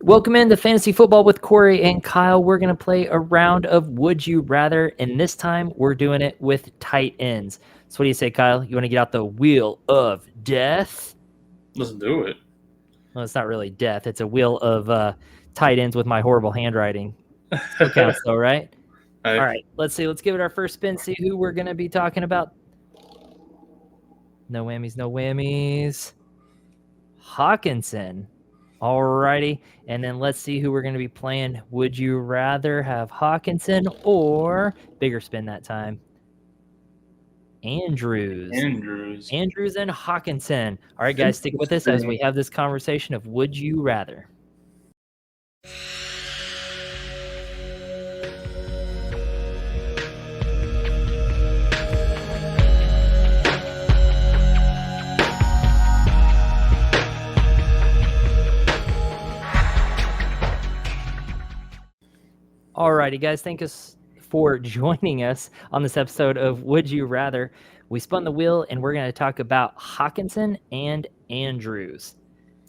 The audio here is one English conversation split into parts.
Welcome into Fantasy Football with Corey and Kyle. We're going to play a round of Would You Rather, and this time we're doing it with tight ends. So what do you say, Kyle? You want to get out the wheel of death? Let's do it. Well, it's not really death. It's a wheel of tight ends with my horrible handwriting. Still counts though, right? All Hey, right, let's see. Let's give it our first spin, see who we're going to be talking about. No whammies, no whammies. Hockenson. Alrighty, and then let's see who we're going to be playing. Would you rather have Hockenson or bigger spin that time? Andrews. Andrews. Andrews and Hockenson. All right, guys, stick with us as we have this conversation of would you rather. Alrighty, guys, thank us for joining us on this episode of Would You Rather. We spun the wheel, and we're going to talk about Hockenson and Andrews.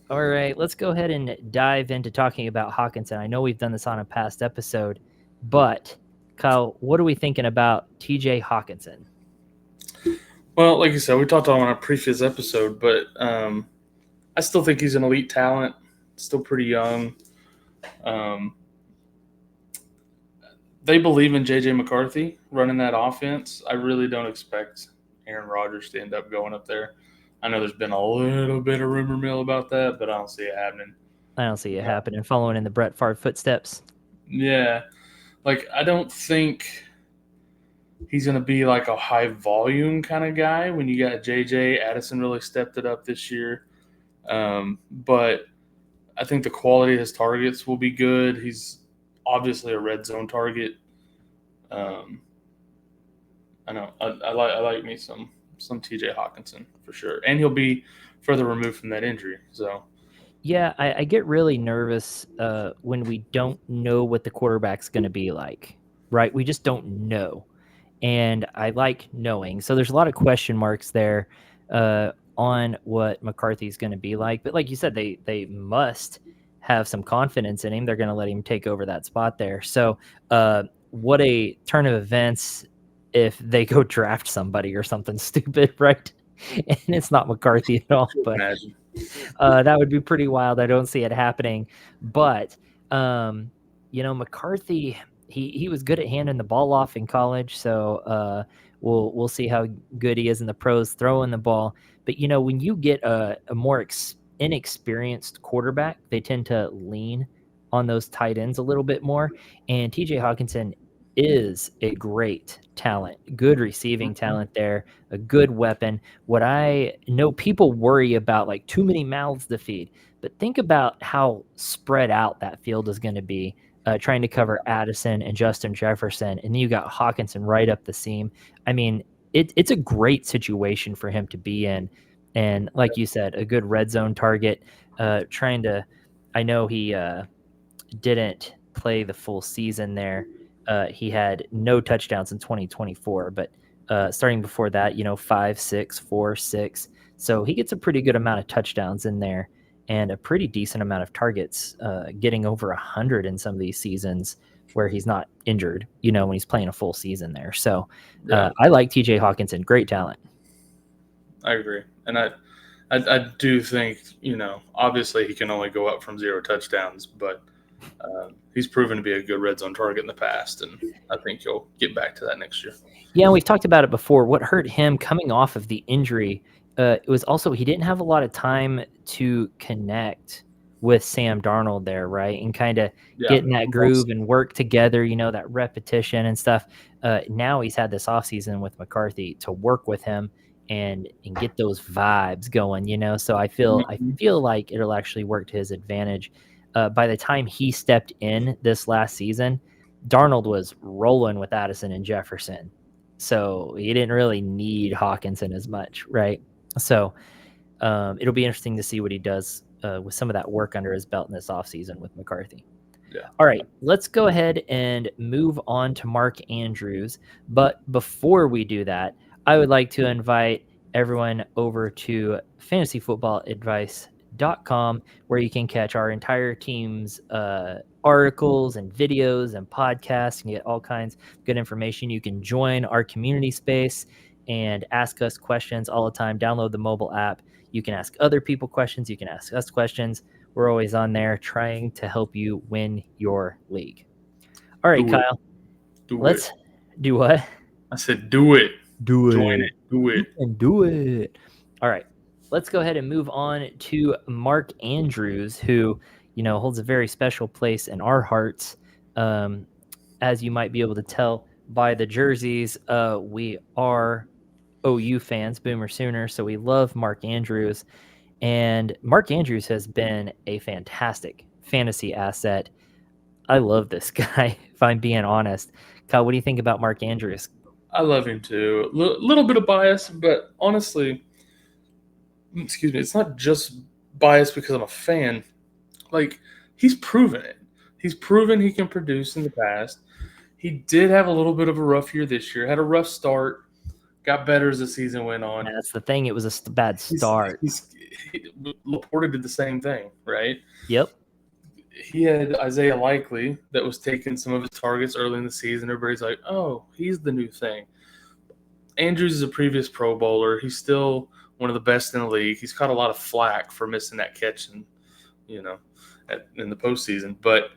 All right, let's go ahead and dive into talking about Hockenson. I know we've done this on a past episode, but Kyle, what are we thinking about TJ Hockenson? Well, like you said, we talked on a previous episode, but I still think he's an elite talent. Still pretty young. They believe in J.J. McCarthy running that offense. I really don't expect Aaron Rodgers to end up going up there. I know there's been a little bit of rumor mill about that, but I don't see it happening. I don't see it happening, following in the Brett Favre footsteps. Yeah. I don't think he's going to be like a high volume kind of guy when you got JJ. Addison really stepped it up this year. But I think the quality of his targets will be good. He's obviously a red zone target. I know. I like me some TJ Hockenson for sure. And he'll be further removed from that injury. So yeah, I get really nervous when we don't know what the quarterback's going to be like, right? We just don't know. And I like knowing. So there's a lot of question marks there on what McCarthy's going to be like. But like you said, they must have some confidence in him. They're going to let him take over that spot there. So what a turn of events if they go draft somebody or something stupid, right? And it's not McCarthy at all, but that would be pretty wild. I don't see it happening. But, McCarthy, he was good at handing the ball off in college, so we'll see how good he is in the pros throwing the ball. But when you get a more inexperienced quarterback, they tend to lean on those tight ends a little bit more. And TJ Hockenson is a great talent, good receiving talent there, a good weapon. What I know people worry about, like too many mouths to feed, but think about how spread out that field is going to be. Trying to cover Addison and Justin Jefferson, and then you got Hockenson right up the seam. I mean, it's a great situation for him to be in, and like you said, a good red zone target. I know he didn't play the full season there. He had no touchdowns in 2024, but starting before that, 5, 6, 4, 6. So he gets a pretty good amount of touchdowns in there and a pretty decent amount of targets, getting over 100 in some of these seasons where he's not injured, when he's playing a full season there. So I like TJ Hockenson, great talent. I agree. And I do think, obviously he can only go up from 0 touchdowns, but he's proven to be a good red zone target in the past, and I think he'll get back to that next year. Yeah, we've talked about it before. What hurt him coming off of the injury, it was also he didn't have a lot of time to connect with Sam Darnold there, right? And kind of get in that groove and work together, that repetition and stuff. Now he's had this offseason with McCarthy to work with him and get those vibes going, So I feel like it'll actually work to his advantage. By the time he stepped in this last season, Darnold was rolling with Addison and Jefferson. So he didn't really need Hockenson as much, right? So it'll be interesting to see what he does with some of that work under his belt in this offseason with McCarthy. Yeah. All right, let's go ahead and move on to Mark Andrews. But before we do that, I would like to invite everyone over to Fantasy Football Advice redraft.com, where you can catch our entire team's articles and videos and podcasts and get all kinds of good information. You can join our community space and ask us questions all the time. Download the mobile app. You can ask other people questions. You can ask us questions. We're always on there trying to help you win your league. All right, Kyle. Let's do what? I said do it. Do Join it. Do it. And do it. All right. Let's go ahead and move on to Mark Andrews, who, holds a very special place in our hearts. As you might be able to tell by the jerseys, we are OU fans, Boomer Sooner, so we love Mark Andrews. And Mark Andrews has been a fantastic fantasy asset. I love this guy, if I'm being honest. Kyle, what do you think about Mark Andrews? I love him too. Little bit of bias, but honestly, excuse me, it's not just bias because I'm a fan. Like, he's proven it. He's proven he can produce in the past. He did have a little bit of a rough year this year. Had a rough start. Got better as the season went on. And that's the thing. It was a bad start. Laporta did the same thing, right? Yep. He had Isaiah Likely that was taking some of his targets early in the season. Everybody's like, oh, he's the new thing. Andrews is a previous Pro Bowler. He's still one of the best in the league. He's caught a lot of flack for missing that catch in the postseason. But,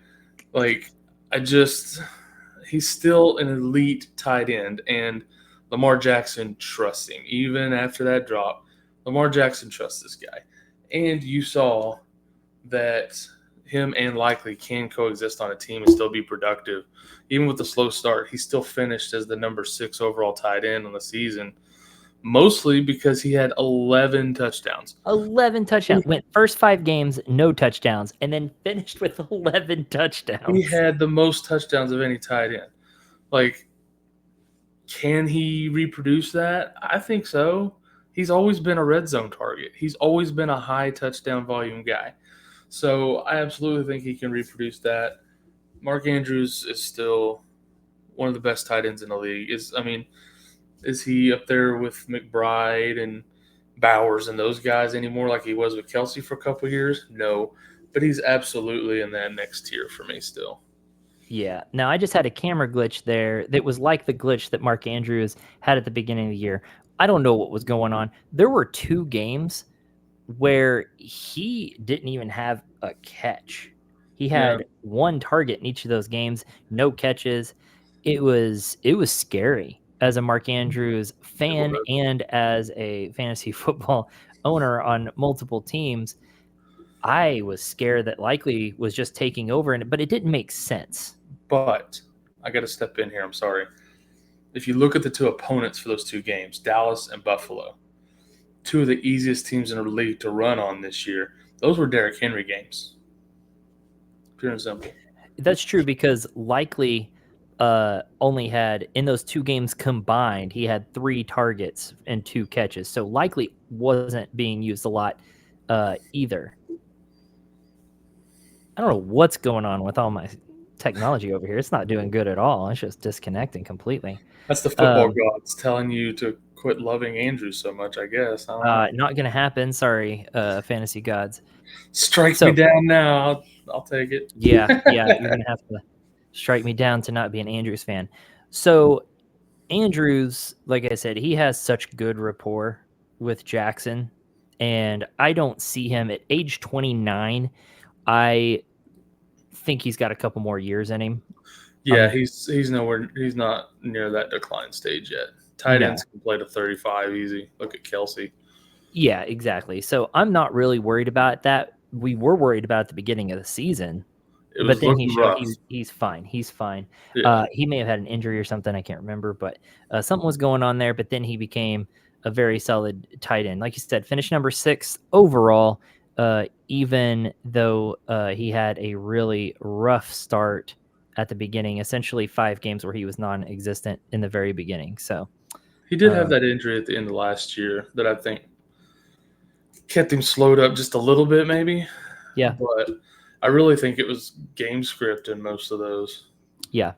he's still an elite tight end. And Lamar Jackson trusts him. Even after that drop, Lamar Jackson trusts this guy. And you saw that him and Likely can coexist on a team and still be productive. Even with the slow start, he still finished as the number 6 overall tight end on the season, mostly because he had 11 touchdowns. 11 touchdowns. Went first 5 games, no touchdowns, and then finished with 11 touchdowns. He had the most touchdowns of any tight end. Can he reproduce that? I think so. He's always been a red zone target. He's always been a high touchdown volume guy. So I absolutely think he can reproduce that. Mark Andrews is still one of the best tight ends in the league. Is he up there with McBride and Bowers and those guys anymore like he was with Kelsey for a couple of years? No. But he's absolutely in that next tier for me still. Yeah. Now, I just had a camera glitch there that was like the glitch that Mark Andrews had at the beginning of the year. I don't know what was going on. There were 2 games where he didn't even have a catch. He had 1 target in each of those games, no catches. It was scary as a Mark Andrews fan and as a fantasy football owner on multiple teams. I was scared that Likely was just taking over, but it didn't make sense. But I got to step in here. I'm sorry. If you look at the 2 opponents for those 2 games, Dallas and Buffalo, 2 of the easiest teams in the league to run on this year, those were Derrick Henry games. Pure and simple. That's true because Likely only had, in those 2 games combined, he had 3 targets and 2 catches. So Likely wasn't being used a lot either. I don't know what's going on with all my technology over here. It's not doing good at all. It's just disconnecting completely. That's the football gods telling you to quit loving Andrews so much, I guess. Not going to happen. Sorry, fantasy gods. Strike me down now. I'll take it. Yeah, you're going to have to strike me down to not be an Andrews fan. So Andrews, like I said, he has such good rapport with Jackson, and I don't see him at age 29. I think he's got a couple more years in him. Yeah, he's not near that decline stage yet. Tight ends can play to 35 easy. Look at Kelsey. Yeah, exactly. So I'm not really worried about that. We were worried about at the beginning of the season, but then he showed he's fine. He's fine. Yeah. He may have had an injury or something. I can't remember, but something was going on there. But then he became a very solid tight end. Like you said, finished number 6 overall, even though he had a really rough start at the beginning, essentially 5 games where he was non-existent in the very beginning. So he did have that injury at the end of last year that I think kept him slowed up just a little bit, maybe. Yeah. But I really think it was game script in most of those. Yeah,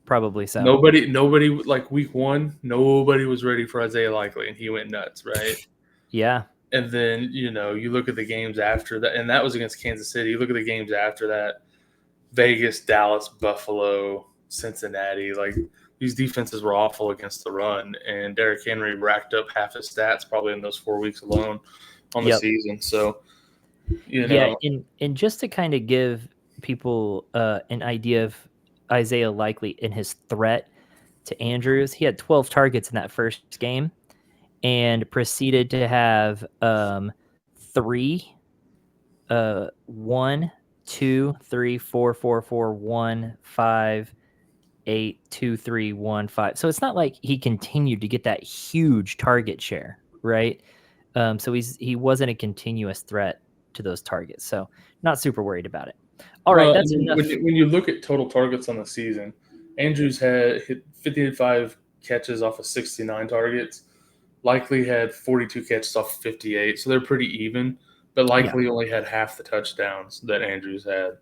probably so. Nobody like week 1, nobody was ready for Isaiah Likely, and he went nuts, right? Yeah. And then, you look at the games after that, and that was against Kansas City. You look at the games after that, Vegas, Dallas, Buffalo, Cincinnati. Like, these defenses were awful against the run, and Derrick Henry racked up half his stats probably in those 4 weeks alone on the season. So, Yeah, and just to kind of give people an idea of Isaiah Likely and his threat to Andrews, he had 12 targets in that first game and proceeded to have 3, 1, 2, 3, 4, 4, 4, 1, 5, 8, 2, 3, 1, 5. So it's not like he continued to get that huge target share, right? So he wasn't a continuous threat to those targets. So not super worried about it. All right, that's enough. When you look at total targets on the season, Andrews had hit 55 catches off of 69 targets. Likely had 42 catches off 58, so they're pretty even. But Likely only had half the touchdowns that Andrews had.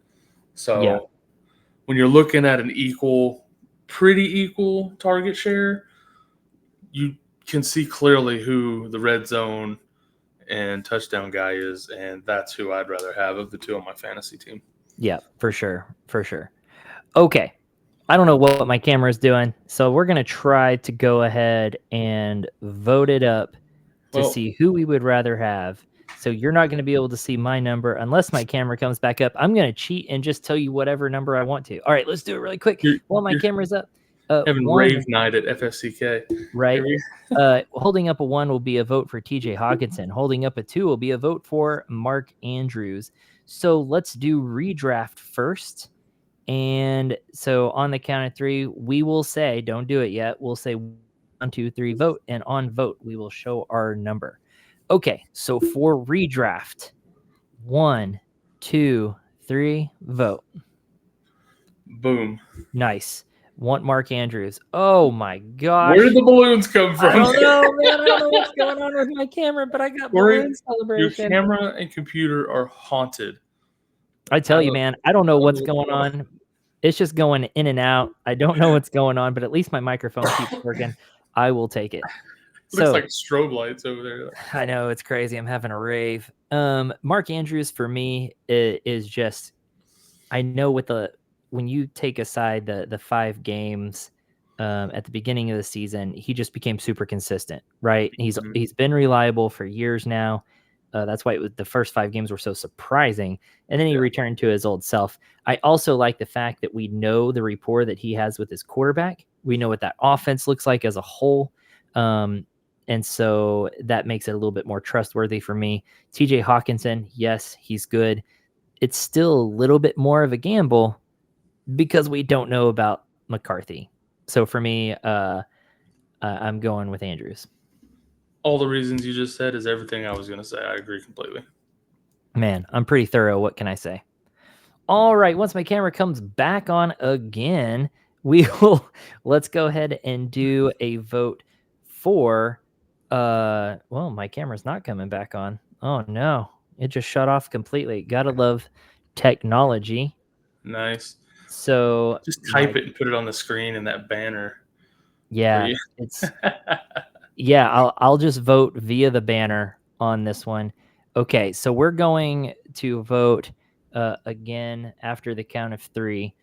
So when you're looking at an pretty equal target share, you can see clearly who the red zone and touchdown guy is, and that's who I'd rather have of the two on my fantasy team. Yeah, for sure. Okay. I don't know what my camera is doing, so we're going to try to go ahead and vote it up to see who we would rather have. So you're not going to be able to see my number unless my camera comes back up. I'm going to cheat and just tell you whatever number I want to. All right, let's do it really quick. While my camera's up. Having rave night at FSCK. Right. Holding up a 1 will be a vote for TJ Hockenson. Holding up a 2 will be a vote for Mark Andrews. So let's do redraft first. And so on the count of 3, we will say, don't do it yet. We'll say 1, 2, 3, vote. And on vote, we will show our number. Okay, so for redraft, 1, 2, 3, vote. Boom. Nice. Want Mark Andrews. Oh my gosh. Where did the balloons come from? I don't know, man. I don't know what's going on with my camera, but I got balloon celebration. Your camera and computer are haunted. I tell you, man, I don't know what's going on. It's just going in and out. I don't know what's going on, but at least my microphone keeps working. I will take it. Looks like strobe lights over there. I know, it's crazy. I'm having a rave. Mark Andrews for me is just, I know when you take aside the 5 games at the beginning of the season, he just became super consistent, right? He's been reliable for years now. That's why the first 5 games were so surprising. And then he returned to his old self. I also like the fact that we know the rapport that he has with his quarterback. We know what that offense looks like as a whole. And so that makes it a little bit more trustworthy for me. TJ Hockenson, yes, he's good. It's still a little bit more of a gamble because we don't know about McCarthy. So for me, I'm going with Andrews. All the reasons you just said is everything I was going to say. I agree completely. Man, I'm pretty thorough. What can I say? All right. Once my camera comes back on again, let's go ahead and do a vote for, well, my camera's not coming back on. Oh no, it just shut off completely. Gotta love technology. Nice. So just type it and put it on the screen in that banner. Yeah, it's I'll just vote via the banner on this one. Okay, so we're going to vote again after the count of 3.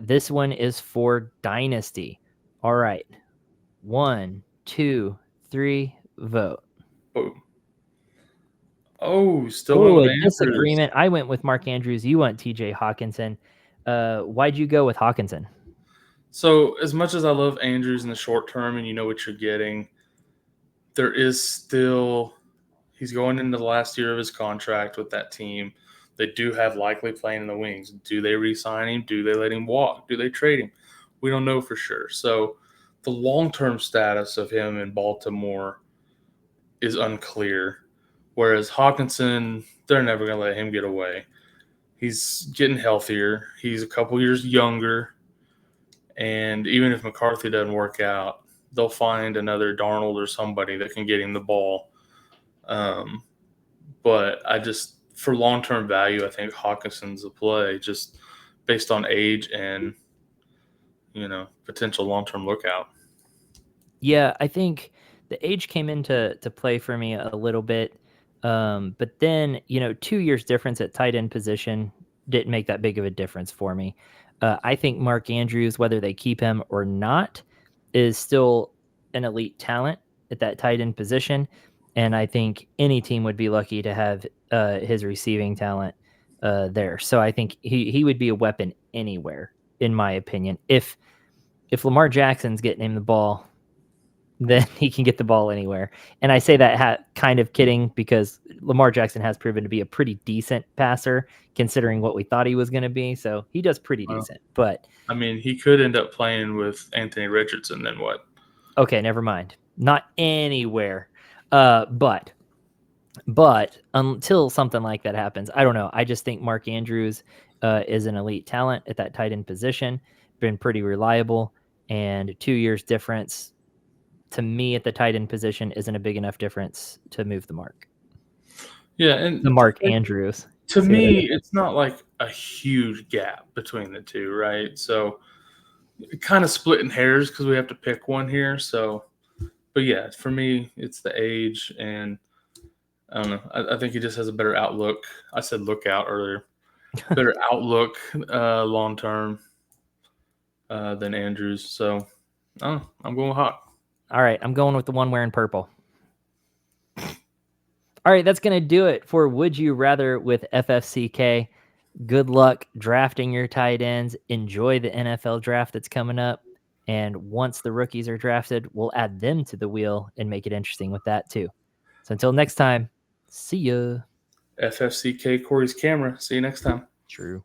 This one is for Dynasty. All right. 1, 2, 3, vote. Boom. Oh, still a disagreement. I went with Mark Andrews. You went TJ Hockenson. Why'd you go with Hockenson? So as much as I love Andrews in the short term and you know what you're getting, there is still – he's going into the last year of his contract with that team. They do have Likely playing in the wings. Do they re-sign him? Do they let him walk? Do they trade him? We don't know for sure. So the long-term status of him in Baltimore is unclear, whereas Hockenson, they're never going to let him get away. He's getting healthier. He's a couple years younger. And even if McCarthy doesn't work out, they'll find another Darnold or somebody that can get him the ball. But for long-term value, I think Hawkinson's a play just based on age and, potential long-term lookout. Yeah, I think the age came into play for me a little bit. But then, 2 years difference at tight end position didn't make that big of a difference for me. I think Mark Andrews, whether they keep him or not, is still an elite talent at that tight end position. And I think any team would be lucky to have his receiving talent there. So I think he would be a weapon anywhere, in my opinion. If Lamar Jackson's getting him the ball, then he can get the ball anywhere. And I say that kind of kidding because Lamar Jackson has proven to be a pretty decent passer considering what we thought he was going to be. So he does pretty decent. But I mean, he could end up playing with Anthony Richardson. Then what? Okay, never mind. Not anywhere. But until something like that happens, I don't know. I just think Mark Andrews is an elite talent at that tight end position. Been pretty reliable, and 2 years difference to me at the tight end position isn't a big enough difference to move the mark. Yeah, and The Mark Andrews. To me, it's not like a huge gap between the two, right? So kind of splitting hairs because we have to pick one here. So, but yeah, for me, it's the age, and I don't know. I think he just has a better outlook. I said lookout earlier. Better outlook long term than Andrews. So, I'm going with Hawk. All right, I'm going with the one wearing purple. All right, that's going to do it for Would You Rather with FFCK. Good luck drafting your tight ends. Enjoy the NFL draft that's coming up. And once the rookies are drafted, we'll add them to the wheel and make it interesting with that too. So until next time, see ya. FFCK Corey's camera. See you next time. True.